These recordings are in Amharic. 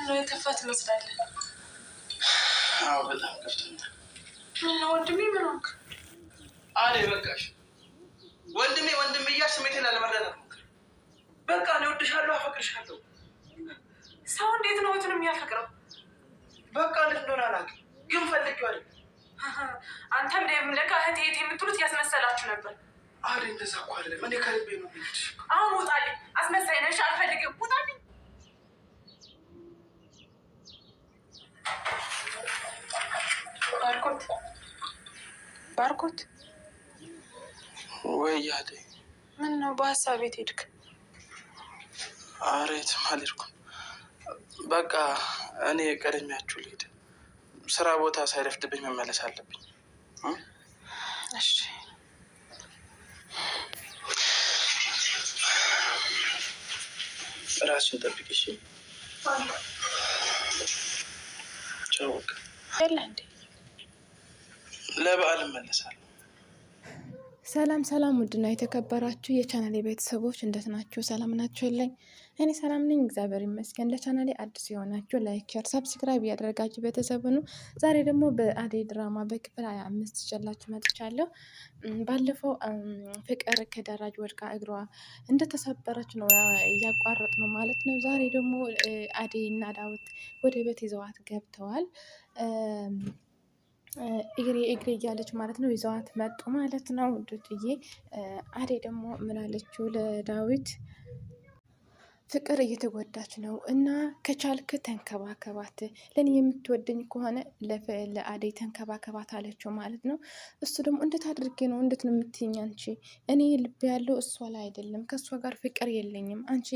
ነው የከፋት መስላለህ? አዎ በጣም ከፍቶኛል። ምን ነው ወንድሜ ምን ሆንክ? አለ በቃሽ። ወንድሜ እያልሽ ስሜቴን ላለመረዳት ሞክሪ። በቃ እኔ እወድሻለሁ፣ አፈቅርሻለሁ። ሰው እንዴት ነው እንትን የሚያፈቅረው? በቃ እንዴት እንደሆነ አላውቅም፣ ግን ፈልጌዋለሁ። አንተም ለካ እህቴ የምትሉት ያስመሰላችሁ ነበር። አለ እንደዛ እኮ አይደለም። እኔ ከልቤ ነው የምልሽ። አሁን ውጣልኝ። አስመሳይ ነሽ፣ አልፈልግም። ውጣልኝ። ባርኮት ወይ ያለ ምን ነው በሀሳብ ቤት ሄድክ? ኧረ የትም አልሄድኩም። በቃ እኔ ቀድሚያችሁ ልሄድ። ስራ ቦታ ሳይረፍድብኝ መመለስ አለብኝ። እሺ ራስሽን ጠብቂ እሺ። ቻው። በቃ የለ እንዴ ለበዓል እመለሳለሁ። ሰላም ሰላም፣ ውድና የተከበራችሁ የቻናሌ ቤተሰቦች እንዴት ናችሁ? ሰላም ናችሁ? የለኝ እኔ ሰላም ነኝ፣ እግዚአብሔር ይመስገን። ለቻናሌ አዲስ የሆናችሁ ላይክ፣ ሼር፣ ሰብስክራይብ እያደረጋችሁ ቤተሰብ ሁኑ። ዛሬ ደግሞ በአደይ ድራማ በክፍል 25 ይዤላችሁ መጥቻለሁ። ባለፈው ፍቅር ከደረጃ ወድቃ እግሯ እንደተሰበረች ነው እያቋረጥ ነው ማለት ነው። ዛሬ ደግሞ አደይ እና ዳዊት ወደ ቤት ይዘዋት ገብተዋል። እግሬ እያለች ማለት ነው ይዘዋት መጡ ማለት ነው ውድዬ። አደይ ደግሞ ምን አለችው ለዳዊት? ፍቅር እየተጎዳች ነው እና ከቻልክ ተንከባከባት፣ ለኔ የምትወደኝ ከሆነ ለአደይ ተንከባከባት አለችው ማለት ነው። እሱ ደግሞ እንዴት አድርጌ ነው እንዴት ነው የምትይኝ አንቺ? እኔ ልብ ያለው እሷ ላይ አይደለም፣ ከእሷ ጋር ፍቅር የለኝም፣ አንቺ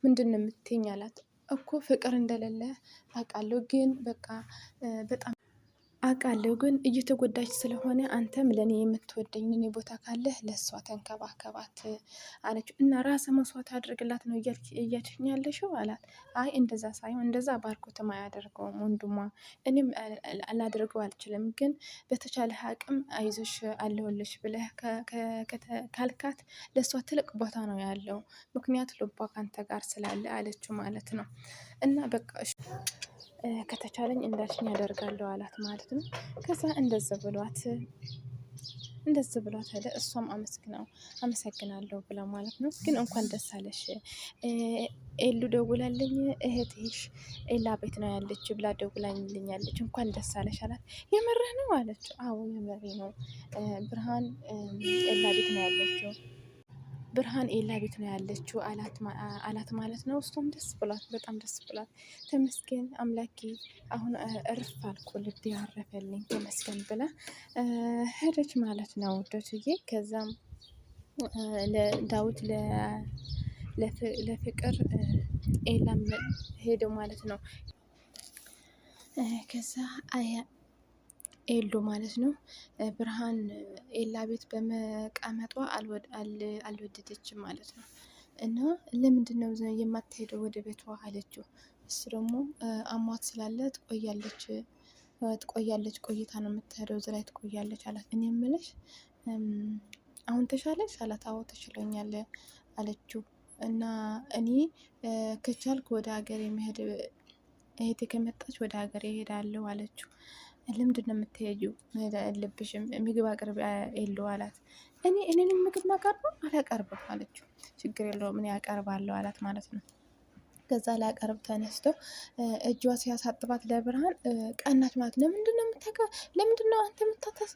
ምንድን ነው የምትይኝ አላት። እኮ ፍቅር እንደሌለ አውቃለሁ፣ ግን በቃ በጣም አውቃለሁ ግን እየተጎዳች ስለሆነ አንተም ለእኔ የምትወደኝ እኔ ቦታ ካለህ ለእሷ ተንከባከባት አለችው። እና ራስ መስዋዕት አድርግላት ነው እያልሽኝ ያለሽው አላት። አይ እንደዛ ሳይሆን እንደዛ ባርኮትም አያደርገውም ወንድሟ፣ እኔም ላደርገው አልችልም፣ ግን በተቻለ አቅም አይዞሽ አለሁልሽ ብለህ ካልካት ለእሷ ትልቅ ቦታ ነው ያለው፣ ምክንያቱ ልቧ ካንተ ጋር ስላለ አለችው ማለት ነው። እና በቃ ከተቻለኝ እንዳልሽኝ ያደርጋለሁ አላት ማለት ነው። ከዛ እንደዚህ ብሏት ሄደ። እሷም አመሰግናለሁ ብላ ማለት ነው። ግን እንኳን ደስ አለሽ ኤሉ ደውላልኝ እህትሽ ኤላ ቤት ነው ያለች ብላ ደውላልኛለች፣ እንኳን ደስ አለሽ አላት። የምርህ ነው አለችው። አዎ የምሬ ነው፣ ብርሃን ኤላ ቤት ነው ያለችው፣ ብርሃን ኤላ ቤት ነው ያለችው አላት ማለት ነው። እሷም ደስ ብሏት በጣም ደስ ብሏት ተመስገን አምላኬ አሁን እርፍ አልኩ ልቤ ያረፈልኝ ተመስገን ብላ ሄደች ማለት ነው ውዶችዬ። ከዛም ለዳዊት ለፍቅር ኤላም ሄደው ማለት ነው። ከዛ ኤሉ ማለት ነው ብርሃን ኤላ ቤት በመቀመጧ አልወደደችም ማለት ነው። እና ለምንድን ነው የማትሄደው ወደ ቤቷ አለችው። እሱ ደግሞ አሟት ስላለ ትቆያለች ቆይታ ነው የምትሄደው፣ እዚህ ላይ ትቆያለች አላት። እኔ የምልሽ አሁን ተሻለሽ አላት። አዎ ተችሎኛል አለችው። እና እኔ ከቻልክ ወደ ሀገር የመሄድ እህቴ ከመጣች ወደ ሀገር ይሄዳለሁ አለችው። ለምንድን ነው የምትሄጂው? መሄድ አለብሽም፣ ምግብ አቅርቢ ኤሉ አላት። እኔን ምግብ ማቀርበው አላቀርብም አለችው። ችግር የለውም እኔ አቀርባለሁ አላት ማለት ነው። ከዛ ላቀርብ ተነስቶ እጇ ሲያሳጥባት ለብርሃን ቀናች ማለት ነው። ለምንድን ነው አንተ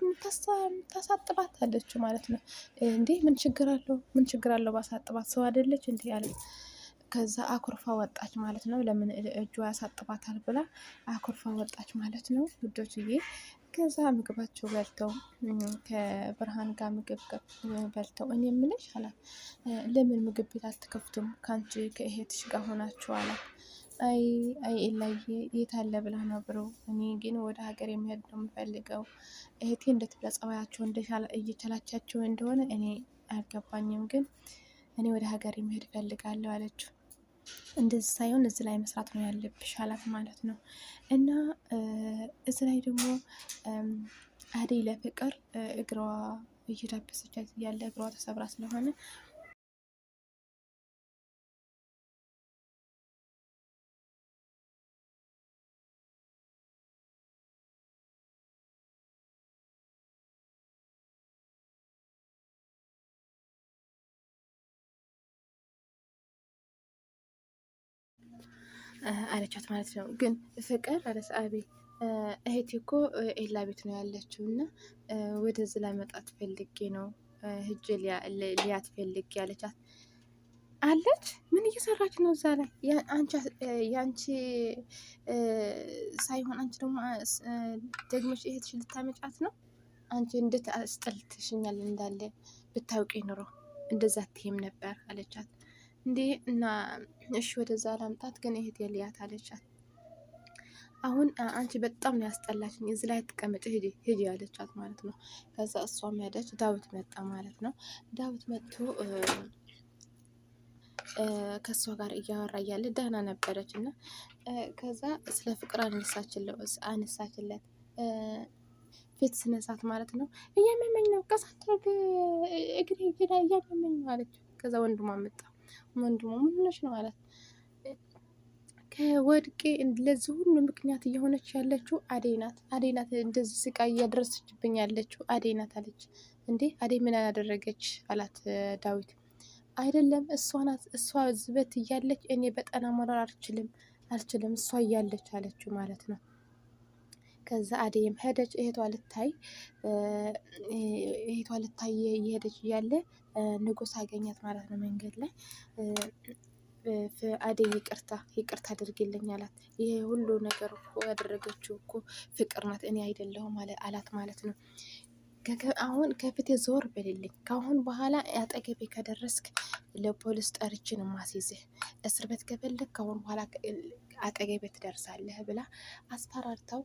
የምታሳጥባት አለችው ማለት ነው። እንዴ ምን ችግር አለው ባሳጥባት፣ ሰው አይደለች እንዴ አለ። ከዛ አኩርፋ ወጣች ማለት ነው። ለምን እጇ ያሳጥባታል ብላ አኩርፋ ወጣች ማለት ነው ውዶችዬ። ከዛ ምግባቸው በልተው ከብርሃን ጋር ምግብ በልተው እኔ የምልሽ አላት፣ ለምን ምግብ ቤት አትከፍቱም ከአንቺ ከእህትሽ ጋር ሆናችሁ አላት። አይ ኤላዬ የት አለ ብላ ነው ብሎ፣ እኔ ግን ወደ ሀገር የሚሄድ ነው የምፈልገው፣ እህቴ እንደተጸባያቸው እየቻላቻቸው እንደሆነ እኔ አልገባኝም፣ ግን እኔ ወደ ሀገር የሚሄድ እፈልጋለሁ አለችው። እንደዚህ ሳይሆን እዚህ ላይ መስራት ነው ያለብሽ አላት ማለት ነው። እና እዚህ ላይ ደግሞ አደይ ለፍቅር እግሯ እየዳበሰቻት እያለ እግሯ ተሰብራ ስለሆነ አለቻት ማለት ነው። ግን ፍቅር አለች አቤ እህቴ እኮ ኤላ ቤት ነው ያለችው እና ወደዚህ ላመጣት ፈልጌ ነው ህጅ ሊያት ፈልጌ አለቻት። አለች ምን እየሰራች ነው እዛ ላይ? የአንቺ ሳይሆን አንቺ ደግሞ ደግመሽ እህትሽ ልታመጫት ነው? አንቺ እንዴት አስጠልትሽኛል እንዳለ ብታውቂ ኑሮ እንደዛ አትይም ነበር አለቻት። እንዴ እና እሺ ወደዛ ላምጣት ግን እህቴ ልያት አለቻት። አሁን አንቺ በጣም ነው ያስጠላችኝ፣ እዚህ ላይ ተቀመጭ ሂጂ አለቻት ማለት ነው። ከዛ እሷም ሄደች። ዳዊት መጣ ማለት ነው። ዳዊት መጥቶ ከእሷ ጋር እያወራ እያለ ደህና ነበረች እና ከዛ ስለ ፍቅር አነሳችለት ፊት ስነሳት ማለት ነው። እያመመኝ ነው ቀሳትረግ እግሬ እያመመኝ ነው አለች። ከዛ ወንድሟ መጣ። ወንድሟ ምን ሆነሽ ነው አላት። ከወድቄ ለዚህ ሁሉ ምክንያት እየሆነች ያለችው አደይ ናት። አደይ ናት እንደዚህ ስቃይ እያደረሰችብኝ ያለችው አደይ ናት አለች። እንዴ አደይ ምን ያደረገች አላት ዳዊት። አይደለም እሷ ናት። እሷ ዝበት እያለች እኔ በጠና መኖር አልችልም እሷ እያለች አለችው ማለት ነው። ከዛ አደይም ሄደች እህቷ ልታይ እየሄደች እያለ ንጉስ አገኛት ማለት ነው መንገድ ላይ። አደይ ይቅርታ አድርግልኝ አላት። ይሄ ሁሉ ነገር እኮ ያደረገችው እኮ ፍቅር ናት እኔ አይደለሁም አላት ማለት ነው። አሁን ከፊቴ ዞር በልልኝ፣ ከአሁን በኋላ አጠገቤ ከደረስክ ለፖሊስ ጠርችን ማስይዝህ፣ እስር ቤት ከፈለግ ከአሁን በኋላ አጠገቤ ትደርሳለህ ብላ አስፈራርተው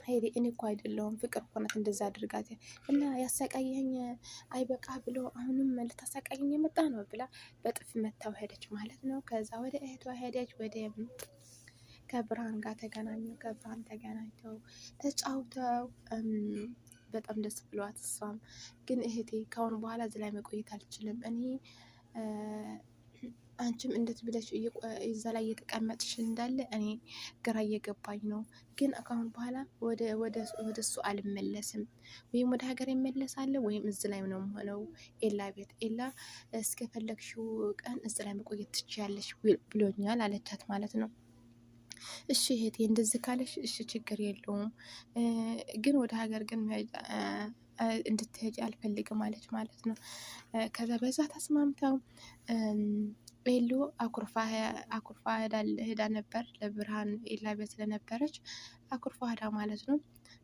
ሄዲ። እኔ እኮ አይደለሁም ፍቅር እኮ ናት እንደዛ አድርጋት እና ያሰቃየኝ አይበቃ ብሎ አሁንም ልታሰቃየኝ የመጣ ነው ብላ በጥፍ መታው ሄደች ማለት ነው። ከዛ ወደ እህቷ ሄደች። ወደ ከብርሃን ጋር ተገናኙ። ከብርሃን ተገናኝተው ተጫውተው በጣም ደስ ብሏት እሷም ግን እህቴ ካሁን በኋላ እዚህ ላይ መቆየት አልችልም፣ እኔ አንቺም እንዴት ብለሽ እዛ ላይ እየተቀመጥሽ እንዳለ እኔ ግራ እየገባኝ ነው። ግን ካሁን በኋላ ወደ እሱ አልመለስም፣ ወይም ወደ ሀገር ይመለሳለሁ ወይም እዚ ላይ ነው የምሆነው ኤላ ቤት። ኤላ እስከፈለግሽው ቀን እዚ ላይ መቆየት ትችያለሽ ብሎኛል አለቻት ማለት ነው። እሺ እህቴ እንደዚህ ካለሽ እሺ ችግር የለውም፣ ግን ወደ ሀገር ግን እንድትሄጂ አልፈልግም አለች ማለት ነው። ከዛ በዛ ተስማምተው ኤሉ አኩርፋ ሄዳ ነበር። ለብርሃን ኤላ ቤት ስለነበረች አኩርፋ ሄዳ ማለት ነው።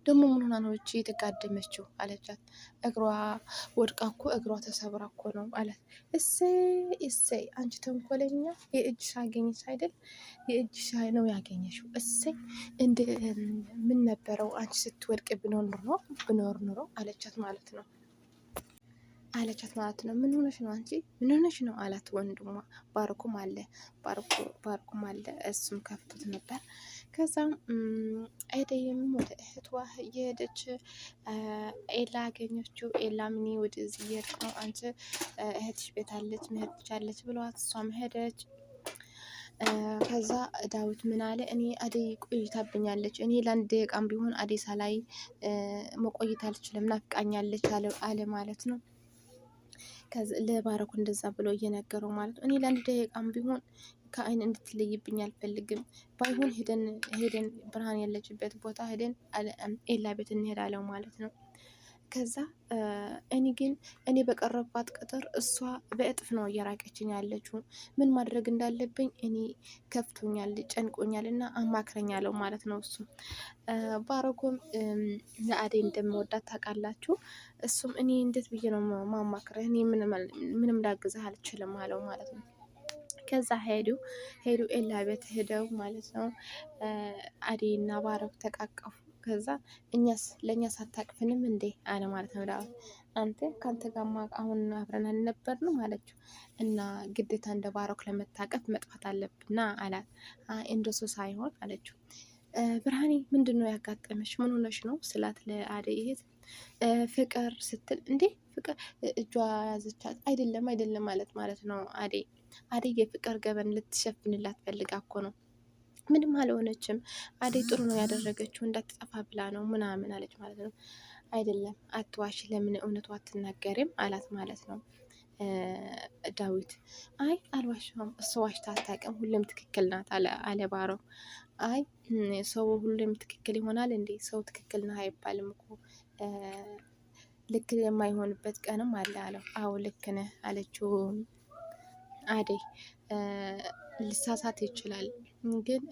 ደግሞ ምን ሆና ነው እቺ የተጋደመችው አለቻት። እግሯ ወድቃ እኮ እግሯ ተሰብራ እኮ ነው አላት። እሰይ አንቺ ተንኮለኛ፣ የእጅሽ አገኘሽ አይደል? የእጅሽ ነው ያገኘሽው። እሰይ ምን ነበረው አንቺ ስትወድቅ ብኖር ኑሮ አለቻት ማለት ነው። ምን ሆነሽ ነው አንቺ ምን ሆነሽ ነው አላት ወንድሟ ባርኩም አለ እሱም ከፍቶት ነበር። ከዛም አደይም ወደ እህቷ እየሄደች ኤላ አገኘችው። ኤላ ምን ወደዚህ እየሄድክ ነው አንቺ እህትሽ ቤት አለች መሄድ ትቻለች ብለዋት እሷም ሄደች። ከዛ ዳዊት ምን አለ፣ እኔ አደይ ቆይታብኛለች፣ እኔ ለአንድ ደቂቃም ቢሆን አደይ ሳላይ መቆየት አልችልም ናፍቃኛለች አለ ማለት ነው። ለባረኩ እንደዛ ብሎ እየነገረው ማለት ነው። እኔ ለአንድ ደቂቃም ቢሆን ከአይን እንድትለይብኝ አልፈልግም፣ ባይሆን ሄደን ብርሃን ያለችበት ቦታ ሄደን ኤላ ቤት እንሄዳለው ማለት ነው። ከዛ እኔ በቀረባት ቁጥር እሷ በእጥፍ ነው እየራቀችኝ ያለችው። ምን ማድረግ እንዳለብኝ እኔ ከፍቶኛል፣ ጨንቆኛል እና አማክረኛለሁ ማለት ነው። እሱ ባረኩም ለአደይ እንደምወዳት ታውቃላችሁ። እሱም እኔ እንዴት ብዬ ነው ማማክረህ፣ እኔ ምንም ላግዝህ አልችልም አለው ማለት ነው። ከዛ ሄዱ ኤላ ቤት ሄደው ማለት ነው። አደይ እና ባረኩ ተቃቀፉ። ከዛ ለእኛስ አታቅፍንም እንዴ አለ ማለት ነው። ዳዊት አንተ ካንተ ጋማ አሁን አብረን አልነበርንም አለችው። እና ግዴታ እንደ ባረኩ ለመታቀፍ መጥፋት አለብና አላት። እንደሱ ሳይሆን አለችው። ብርሃኔ ምንድን ነው ያጋጠመሽ? ምን ሆነሽ ነው ስላት ለአደይ እህት ፍቅር ስትል እንዴ ፍቅር እጇ ያዘቻት አይደለም ማለት ነው። አደይ የፍቅር ገበን ልትሸፍንላት ፈልጋ እኮ ነው። ምንም አልሆነችም፣ አደይ ጥሩ ነው ያደረገችው እንዳትጠፋ ብላ ነው ምናምን አለች ማለት ነው። አይደለም አትዋሽ፣ ለምን እውነቱ አትናገርም አላት ማለት ነው። ዳዊት አይ አልዋሸሁም፣ እሱ ዋሽታ አታውቅም፣ ሁሉም ትክክል ናት አለ ባሮ። አይ ሰው ሁሉም ትክክል ይሆናል እንዴ? ሰው ትክክል ነህ አይባልም እኮ ልክ የማይሆንበት ቀንም አለ አለው። አዎ ልክ ነህ አለችው አደይ። ልሳሳት ይችላል ግን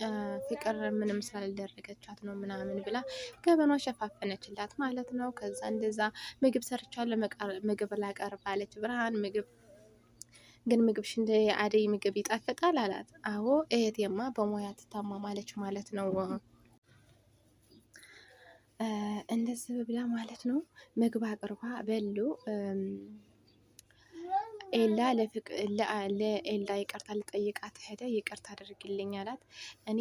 ፍቅር ምንም ስላልደረገቻት ነው ምናምን ብላ ገበኗ ሸፋፈነችላት ማለት ነው። ከዛ እንደዛ ምግብ ሰርቻለሁ ምግብ ላቀርብ አለች ብርሃን። ግን ምግብሽ እንደ አደይ ምግብ ይጣፍጣል አላት። አዎ እህቴማ በሙያ ትታማማለች ማለት ነው። እንደዚህ ብላ ማለት ነው ምግብ አቅርባ በሉ። ኤላ ለኤላ ይቅርታ ልጠይቃት ሄደ። ይቅርታ አድርግልኝ አላት። እኔ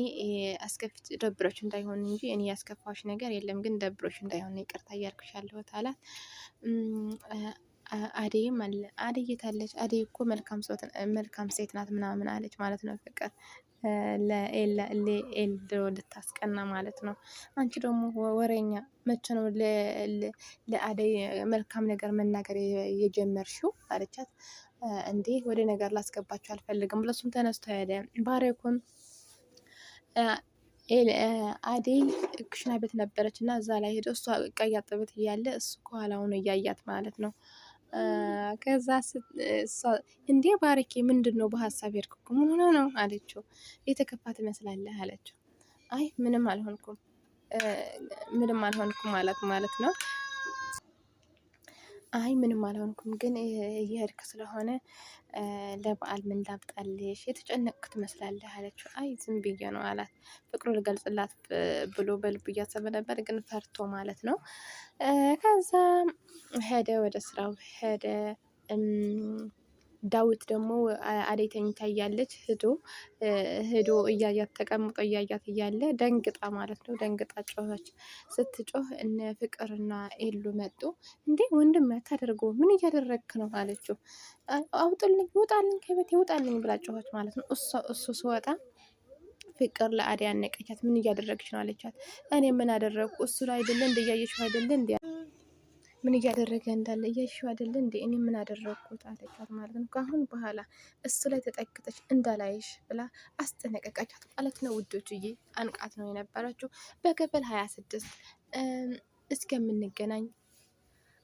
አስከፍት ደብሮች እንዳይሆን እንጂ እኔ ያስከፋሽ ነገር የለም፣ ግን ደብሮች እንዳይሆን ይቅርታ እያልኩሽ ያለሁት አላት። አደይም አለ አደይ የታለች? አደይ እኮ መልካም ሴት ናት ምናምን አለች ማለት ነው ፍቅር ለኤልዶ ልታስቀና ማለት ነው። አንቺ ደግሞ ወሬኛ፣ መቼ ነው ለአደይ መልካም ነገር መናገር የጀመርሽው አለቻት። እንዴ ወደ ነገር ላስገባችሁ አልፈልግም ብሎ እሱም ተነስቶ ሄደ። ባሬኩም አደይ ኩሽና ቤት ነበረች እና እዛ ላይ ሄደ። እሷ እቃ እያጠበች እያለ እሱ ከኋላውን እያያት ማለት ነው። ከዛ እንዴ ባረኬ ምንድን ነው በሀሳብ ሄድኩ ምን ሆነ ነው አለችው። የተከፋ ትመስላለህ አለችው። አይ ምንም አልሆንኩም ማለት ነው። አይ ምንም አልሆንኩም፣ ግን እየሄድክ ስለሆነ ለበዓል ምን ላምጣልሽ? የተጨነቅክ ትመስላለህ አለችው። አይ ዝም ብዬ ነው አላት። ፍቅሩ ልገልጽላት ብሎ በልቡ እያሰበ ነበር፣ ግን ፈርቶ ማለት ነው። ከዛ ሄደ፣ ወደ ስራው ሄደ። ዳዊት ደግሞ አደይ ተኝታ እያለች ሄዶ እያያት ተቀምጦ እያያት እያለ ደንግጣ ማለት ነው። ደንግጣ ጮኸች። ስትጮህ እነ ፍቅርና ኤሉ መጡ። እንዴ ወንድም ያታደርገው ምን እያደረግክ ነው አለችው። አውጥልኝ፣ ውጣልኝ፣ ከቤት ይውጣልኝ ብላ ጮኸች ማለት ነው። እሱ ሲወጣ ፍቅር ለአደይ አነቀቻት። ምን እያደረግች ነው አለቻት። እኔ ምን አደረግኩ? እሱ ላይ አይደለ እንደያየሽው አይደለ እንዴ ምን እያደረገ እንዳለ እያየሽው አይደለ እንዴ? እኔ ምን አደረግኩት አለቻት ማለት ነው። ከአሁን በኋላ እሱ ላይ ተጠቅተሽ እንዳላይሽ ብላ አስጠነቀቀቻት ማለት ነው። ውዶችዬ አንቃት ነው የነበረችው። በክፍል 26 እስከምንገናኝ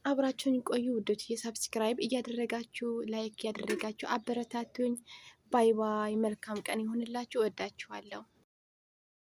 አብራችሁን ቆዩ ውዶችዬ። ሰብስክራይብ እያደረጋችሁ ላይክ እያደረጋችሁ አበረታቱኝ። ባይ ባይ። መልካም ቀን ይሁንላችሁ። ወዳችኋለሁ።